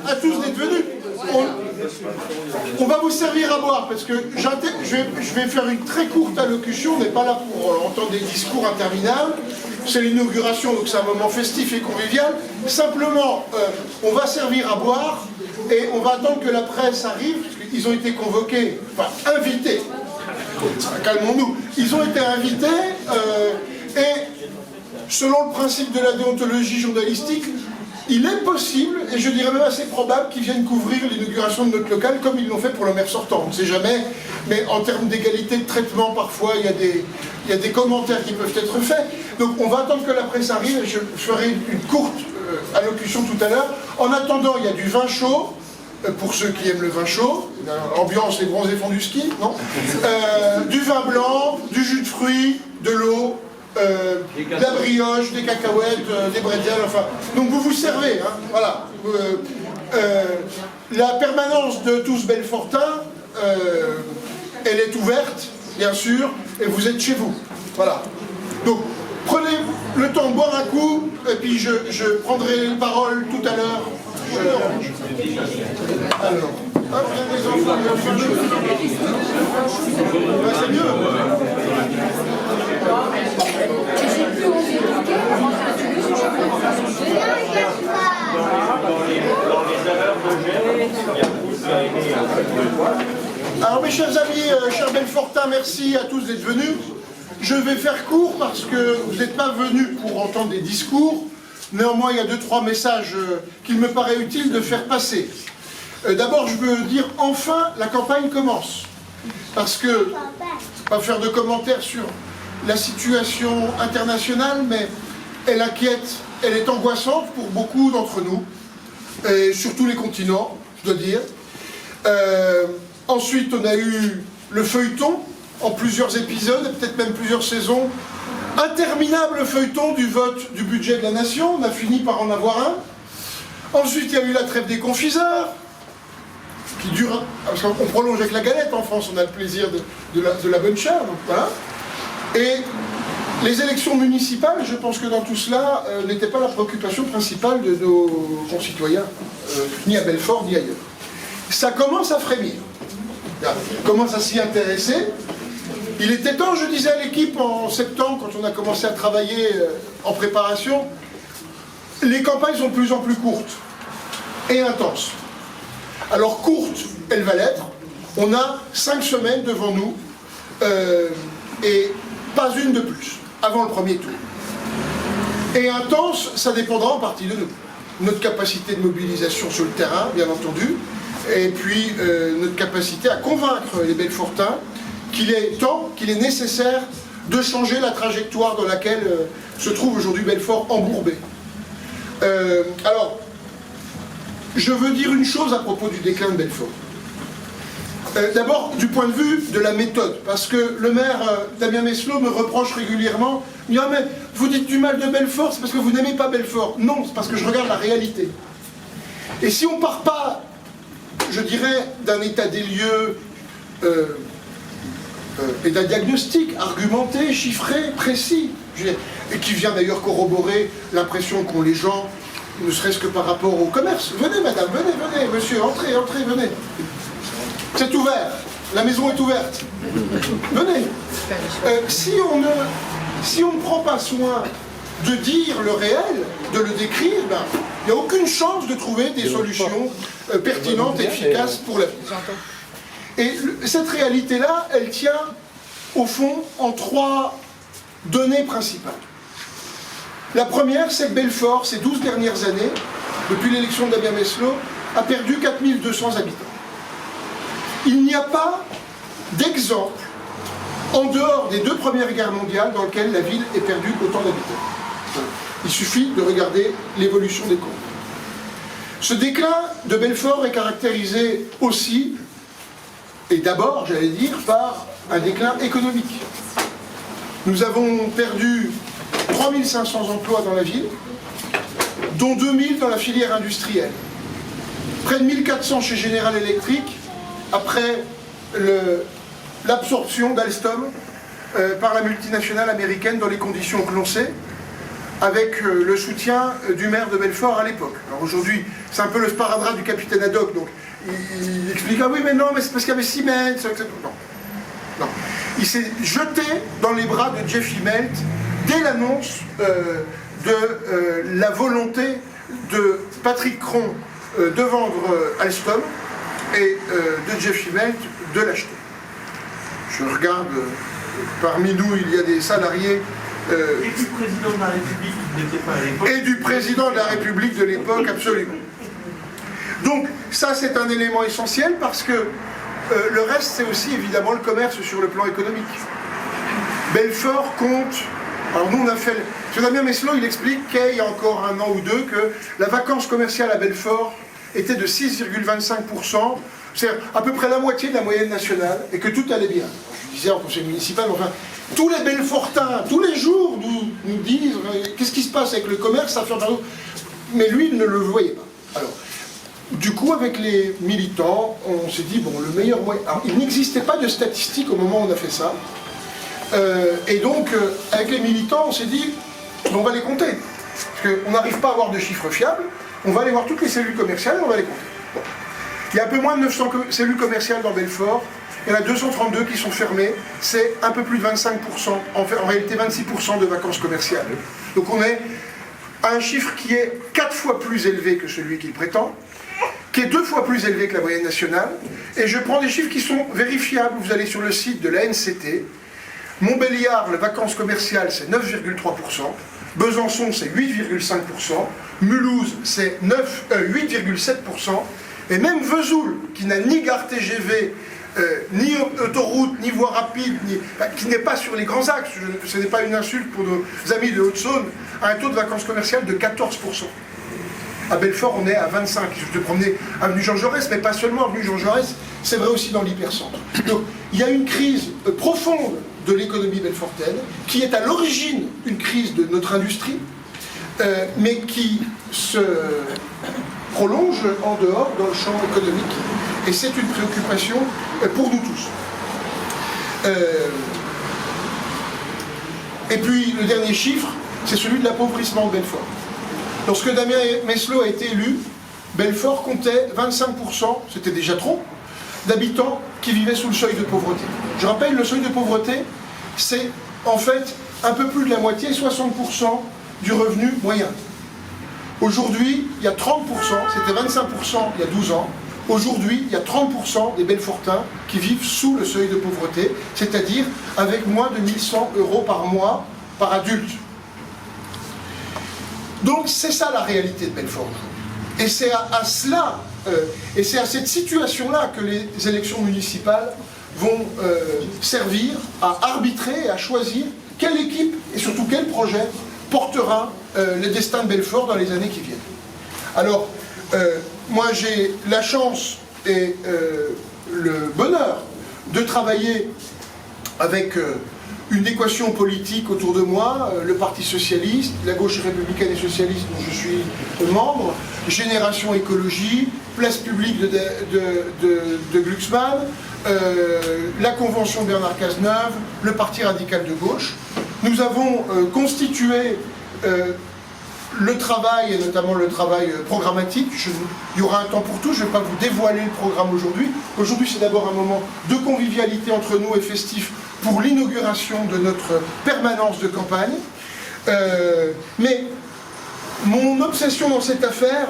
à tous d'être venus. On va vous servir à boire parce que je vais faire une très courte allocution. On n'est pas là pour entendre des discours interminables. C'est l'inauguration, donc c'est un moment festif et convivial. Simplement, on va servir à boire et on va attendre que la presse arrive, parce qu'ils ont été convoqués, enfin invités. Calmons-nous. Ils ont été invités et selon le principe de la déontologie journalistique, il est possible, et je dirais même assez probable, qu'ils viennent couvrir l'inauguration de notre local comme ils l'ont fait pour le maire sortant. On ne sait jamais, mais en termes d'égalité de traitement, parfois, il y a des commentaires qui peuvent être faits. Donc on va attendre que la presse arrive, et je ferai une courte allocution tout à l'heure. En attendant, il y a du vin chaud, pour ceux qui aiment le vin chaud, l'ambiance, les bronzés font du ski, non du vin blanc, du jus de fruits, de l'eau, de la brioche, des cacahuètes, des bretzels, enfin. Donc vous vous servez, hein, voilà. La permanence de Tous Belfortins, elle est ouverte, bien sûr, et vous êtes chez vous. Voilà. Donc, prenez le temps de boire un coup, et puis je prendrai la parole tout à l'heure. Alors, hop, bien les enfants, c'est mieux. Alors mes chers amis, chers Belfortins, merci à tous d'être venus. Je vais faire court parce que vous n'êtes pas venus pour entendre des discours. Néanmoins, il y a 2-3 messages qu'il me paraît utile de faire passer. D'abord, je veux dire, enfin, la campagne commence. Parce que, pas faire de commentaires sur la situation internationale, mais elle inquiète, elle est angoissante pour beaucoup d'entre nous, et sur tous les continents, je dois dire. Ensuite, on a eu le feuilleton, en plusieurs épisodes, peut-être même plusieurs saisons, interminable feuilleton du vote du budget de la nation, on a fini par en avoir un. Ensuite, il y a eu la trêve des confiseurs, qui dure, parce qu'on prolonge avec la galette en France, on a le plaisir de la bonne chair, donc voilà. Et les élections municipales, je pense que dans tout cela, n'était pas la préoccupation principale de nos concitoyens, ni à Belfort, ni ailleurs. Ça commence à frémir, on commence à s'y intéresser. Il était temps, je disais à l'équipe en septembre, quand on a commencé à travailler en préparation, les campagnes sont de plus en plus courtes et intenses. Alors courte, elle va l'être. On a 5 semaines devant nous et pas une de plus, avant le premier tour. Et intense, ça dépendra en partie de nous. Notre capacité de mobilisation sur le terrain, bien entendu, et puis notre capacité à convaincre les Belfortins qu'il est temps, qu'il est nécessaire de changer la trajectoire dans laquelle se trouve aujourd'hui Belfort embourbé. Alors, je veux dire une chose à propos du déclin de Belfort. D'abord, du point de vue de la méthode, parce que le maire Damien Meslot me reproche régulièrement, il dit « Ah mais vous dites du mal de Belfort, c'est parce que vous n'aimez pas Belfort. » Non, c'est parce que je regarde la réalité. Et si on ne part pas, je dirais, d'un état des lieux et d'un diagnostic argumenté, chiffré, précis, et qui vient d'ailleurs corroborer l'impression qu'ont les gens, ne serait-ce que par rapport au commerce. Venez madame, venez, monsieur, entrez, venez. C'est ouvert, la maison est ouverte. Venez. Si on ne prend pas soin de dire le réel, de le décrire, ben, il n'y a aucune chance de trouver des solutions pertinentes et efficaces pour l'avenir. Et cette réalité-là, elle tient, au fond, en 3 données principales. La première, c'est que Belfort, ces 12 dernières années, depuis l'élection de Damien Meslot, a perdu 4200 habitants. Il n'y a pas d'exemple, en dehors des 2 premières guerres mondiales, dans lequel la ville ait perdu autant d'habitants. Il suffit de regarder l'évolution des courbes. Ce déclin de Belfort est caractérisé aussi, et d'abord, j'allais dire, par un déclin économique. Nous avons perdu 3500 emplois dans la ville, dont 2000 dans la filière industrielle. Près de 1400 chez General Electric, après l'absorption d'Alstom par la multinationale américaine dans les conditions que l'on sait. avec le soutien du maire de Belfort à l'époque. Alors aujourd'hui, c'est un peu le sparadrap du capitaine Haddock, donc il explique « Ah oui, mais non, mais c'est parce qu'il y avait Siemens, etc. » Non. Non. Il s'est jeté dans les bras de Jeff Immelt dès l'annonce de la volonté de Patrick Cron de vendre Alstom et de Jeff Immelt de l'acheter. Je regarde, parmi nous, il y a des salariés... et du président de la République qui n'était pas à l'époque. Et du président de la République de l'époque, absolument. Donc, ça, c'est un élément essentiel parce que le reste, c'est aussi évidemment le commerce sur le plan économique. Belfort compte... Alors nous, on a fait... M. Damien Meslot, il explique qu'il y a encore un an ou deux que la vacance commerciale à Belfort était de 6,25%, c'est-à-dire à peu près la moitié de la moyenne nationale, et que tout allait bien. Je disais en conseil municipal, enfin, tous les Belfortins, tous les jours, nous disent qu'est-ce qui se passe avec le commerce, ça fait un... Mais lui, il ne le voyait pas. Alors, du coup, avec les militants, on s'est dit, bon, le meilleur moyen... Alors, il n'existait pas de statistiques au moment où on a fait ça. Et donc, avec les militants, on s'est dit, on va les compter. Parce qu'on n'arrive pas à avoir de chiffres fiables, on va aller voir toutes les cellules commerciales et on va les compter. Bon. Il y a un peu moins de 900 cellules commerciales dans Belfort, il y en a 232 qui sont fermées, c'est un peu plus de 25%, en réalité 26% de vacances commerciales. Donc on est à un chiffre qui est 4 fois plus élevé que celui qu'il prétend, qui est 2 fois plus élevé que la moyenne nationale, et je prends des chiffres qui sont vérifiables, vous allez sur le site de la NCT, Montbéliard, les vacances commerciales, c'est 9,3%, Besançon, c'est 8,5%, Mulhouse, c'est 8,7%, et même Vesoul, qui n'a ni gare TGV, ni autoroute, ni voie rapide, qui n'est pas sur les grands axes, ce n'est pas une insulte pour nos amis de Haute-Saône, a un taux de vacances commerciales de 14%. À Belfort, on est à 25%. Il suffit de promener avenue Jean Jaurès, mais pas seulement avenue Jean Jaurès, c'est vrai aussi dans l'hypercentre. Donc, il y a une crise profonde de l'économie belfortaine, qui est à l'origine une crise de notre industrie, mais qui se prolonge en dehors dans le champ économique. Et c'est une préoccupation pour nous tous. Et puis, le dernier chiffre, c'est celui de l'appauvrissement de Belfort. Lorsque Damien Meslot a été élu, Belfort comptait 25%, c'était déjà trop, d'habitants qui vivaient sous le seuil de pauvreté. Je rappelle, le seuil de pauvreté, c'est en fait un peu plus de la moitié, 60% du revenu moyen. Aujourd'hui, il y a 30%, c'était 25% il y a 12 ans, aujourd'hui, il y a 30% des Belfortins qui vivent sous le seuil de pauvreté, c'est-à-dire avec moins de 1100 € par mois par adulte. Donc c'est ça la réalité de Belfort. Et c'est à cela, et c'est à cette situation-là que les élections municipales vont servir à arbitrer et à choisir quelle équipe et surtout quel projet portera le destin de Belfort dans les années qui viennent. Alors, moi j'ai la chance et le bonheur de travailler avec une équation politique autour de moi, le Parti Socialiste, la gauche républicaine et socialiste dont je suis membre, Génération Écologie, Place Publique de Glucksmann, la Convention Bernard Cazeneuve, le Parti Radical de Gauche. Nous avons constitué le travail, et notamment le travail programmatique. Il y aura un temps pour tout, je ne vais pas vous dévoiler le programme aujourd'hui. Aujourd'hui, c'est d'abord un moment de convivialité entre nous et festif pour l'inauguration de notre permanence de campagne. Mais mon obsession dans cette affaire,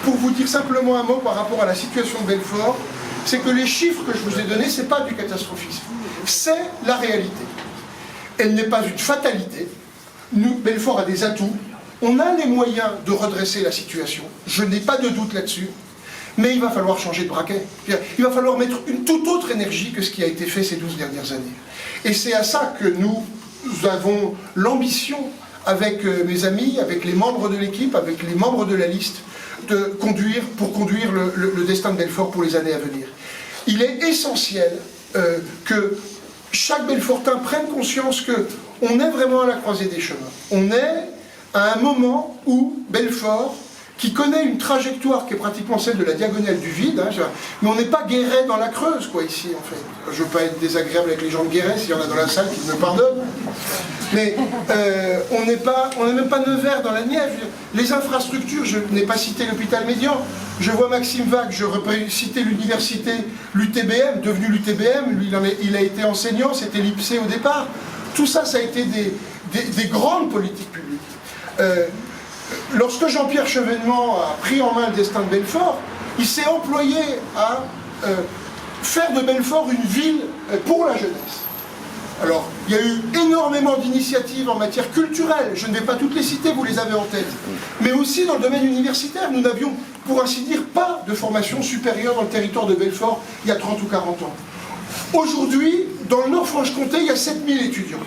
pour vous dire simplement un mot par rapport à la situation de Belfort, c'est que les chiffres que je vous ai donnés, ce n'est pas du catastrophisme, c'est la réalité. Elle n'est pas une fatalité. Nous, Belfort a des atouts. On a les moyens de redresser la situation, je n'ai pas de doute là-dessus, mais il va falloir changer de braquet. Il va falloir mettre une toute autre énergie que ce qui a été fait ces 12 dernières années. Et c'est à ça que nous avons l'ambition, avec mes amis, avec les membres de l'équipe, avec les membres de la liste, pour conduire le destin de Belfort pour les années à venir. Il est essentiel que chaque Belfortin prenne conscience qu'on est vraiment à la croisée des chemins. On est à un moment où Belfort, qui connaît une trajectoire qui est pratiquement celle de la diagonale du vide, hein, mais on n'est pas Guéret dans la Creuse, quoi, ici, en fait. Je ne veux pas être désagréable avec les gens de Guéret, s'il y en a dans la salle, qu'ils me pardonnent. Mais on n'est même pas Nevers dans la Nièvre. Les infrastructures, je n'ai pas cité l'hôpital Médian, je vois Maxime Vague, je cité l'université, l'UTBM, devenu l'UTBM, lui il a été enseignant, c'était l'IPSE au départ. Tout ça, ça a été des grandes politiques publiques. Lorsque Jean-Pierre Chevènement a pris en main le destin de Belfort, il s'est employé à faire de Belfort une ville pour la jeunesse. Alors, il y a eu énormément d'initiatives en matière culturelle, je ne vais pas toutes les citer, vous les avez en tête, mais aussi dans le domaine universitaire, nous n'avions, pour ainsi dire, pas de formation supérieure dans le territoire de Belfort il y a 30 ou 40 ans. Aujourd'hui, dans le Nord-Franche-Comté, il y a 7000 étudiants.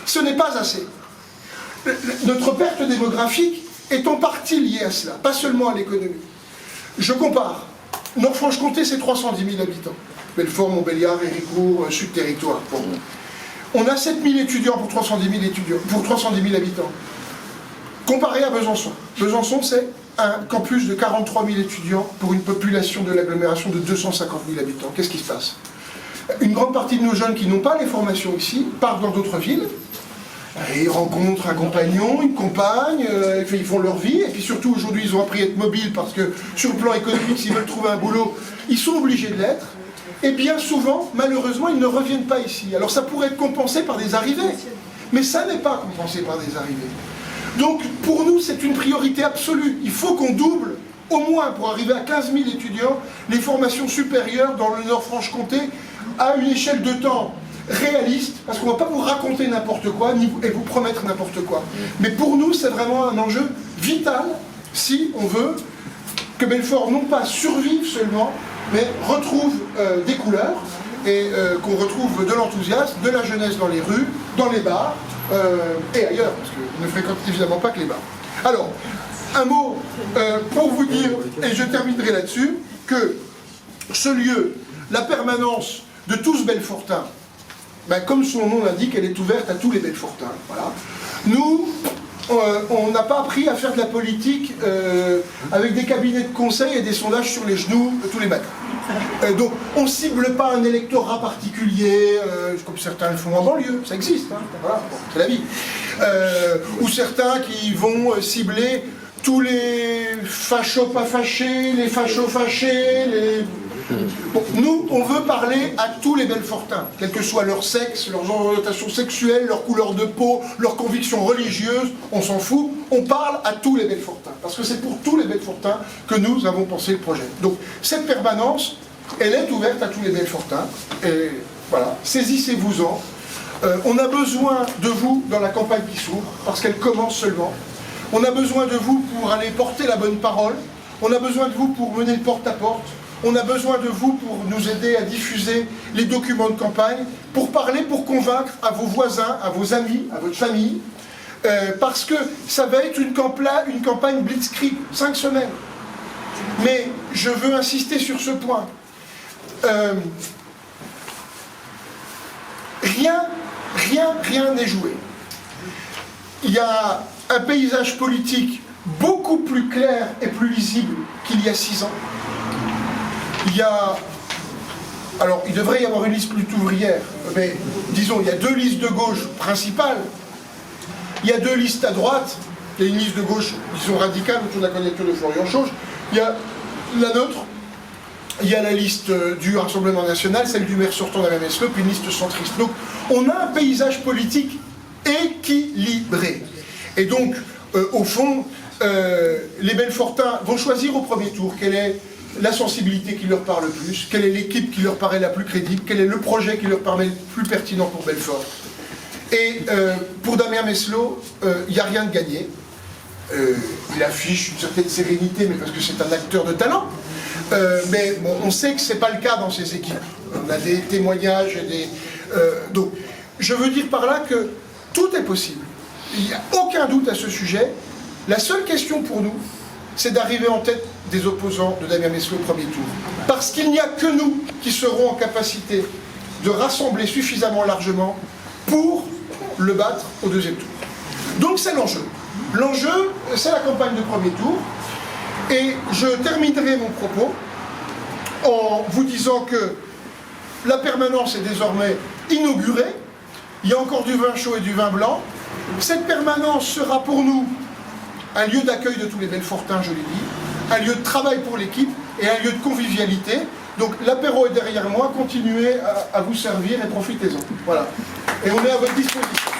Ce n'est pas assez. Notre perte démographique est en partie liée à cela, pas seulement à l'économie. Je compare. Nord-Franche-Comté, c'est 310 000 habitants. Belfort, Montbéliard, Héricourt, Sud-Territoire. Bon. On a 7000 étudiants pour 310 000 habitants. Comparé à Besançon. Besançon, c'est un campus de 43 000 étudiants pour une population de l'agglomération de 250 000 habitants. Qu'est-ce qui se passe? Une grande partie de nos jeunes qui n'ont pas les formations ici partent dans d'autres villes. Et ils rencontrent un compagnon, une compagne, ils font leur vie, et puis surtout aujourd'hui ils ont appris à être mobiles parce que sur le plan économique, s'ils veulent trouver un boulot, ils sont obligés de l'être. Et bien souvent, malheureusement, ils ne reviennent pas ici. Alors ça pourrait être compensé par des arrivées, mais ça n'est pas compensé par des arrivées. Donc pour nous, c'est une priorité absolue. Il faut qu'on double, au moins pour arriver à 15 000 étudiants, les formations supérieures dans le Nord-Franche-Comté à une échelle de temps réaliste, parce qu'on ne va pas vous raconter n'importe quoi et vous promettre n'importe quoi. Mais pour nous, c'est vraiment un enjeu vital si on veut que Belfort non pas survive seulement, mais retrouve des couleurs et qu'on retrouve de l'enthousiasme, de la jeunesse dans les rues, dans les bars et ailleurs, parce qu'ils ne fréquentent évidemment pas que les bars. Alors, un mot pour vous dire, et je terminerai là-dessus, que ce lieu, la permanence de tous Belfortins, ben, comme son nom l'indique, elle est ouverte à tous les Belfortins. Voilà. Nous, on n'a pas appris à faire de la politique avec des cabinets de conseil et des sondages sur les genoux tous les matins. Donc, on ne cible pas un électorat particulier, comme certains le font en banlieue, ça existe, hein, voilà, bon, c'est la vie. Ou certains qui vont cibler tous les fachos pas fâchés, les fachos fâchés, les... Bon, nous, on veut parler à tous les Belfortins, quel que soit leur sexe, leurs orientations sexuelles, leur couleur de peau, leurs convictions religieuses, on s'en fout, on parle à tous les Belfortins, parce que c'est pour tous les Belfortins que nous avons pensé le projet. Donc, cette permanence, elle est ouverte à tous les Belfortins, et voilà, saisissez-vous-en. On a besoin de vous dans la campagne qui s'ouvre, parce qu'elle commence seulement. On a besoin de vous pour aller porter la bonne parole, on a besoin de vous pour mener le porte-à-porte, on a besoin de vous pour nous aider à diffuser les documents de campagne, pour parler, pour convaincre à vos voisins, à vos amis, à votre famille, parce que ça va être une campagne blitzkrieg, 5 semaines. Mais je veux insister sur ce point. Rien n'est joué. Il y a un paysage politique beaucoup plus clair et plus lisible qu'il y a 6 ans. Alors, il devrait y avoir une liste plutôt ouvrière, mais disons, il y a 2 listes de gauche principales, il y a 2 listes à droite, il y a une liste de gauche, disons, radicale, autour de la candidature de Florian Chauche, il y a la nôtre, il y a la liste du Rassemblement National, celle du maire sortant d'Alain Meslot, puis une liste centriste. Donc, on a un paysage politique équilibré. Et donc, au fond, les Belfortins vont choisir au premier tour quelle est la sensibilité qui leur parle le plus, quelle est l'équipe qui leur paraît la plus crédible, quel est le projet qui leur paraît le plus pertinent pour Belfort. Et pour Damien Meslot, il n'y a rien de gagné. Il affiche une certaine sérénité, mais parce que c'est un acteur de talent. Mais bon, on sait que ce n'est pas le cas dans ces équipes. On a des témoignages et des... donc, je veux dire par là que tout est possible. Il n'y a aucun doute à ce sujet. La seule question pour nous, c'est d'arriver en tête des opposants de Damien Meslot au premier tour. Parce qu'il n'y a que nous qui serons en capacité de rassembler suffisamment largement pour le battre au deuxième tour. Donc c'est l'enjeu. L'enjeu, c'est la campagne de premier tour. Et je terminerai mon propos en vous disant que la permanence est désormais inaugurée. Il y a encore du vin chaud et du vin blanc. Cette permanence sera pour nous un lieu d'accueil de tous les Belfortins, je l'ai dit, un lieu de travail pour l'équipe et un lieu de convivialité. Donc l'apéro est derrière moi, continuez à vous servir et profitez-en. Voilà. Et on est à votre disposition.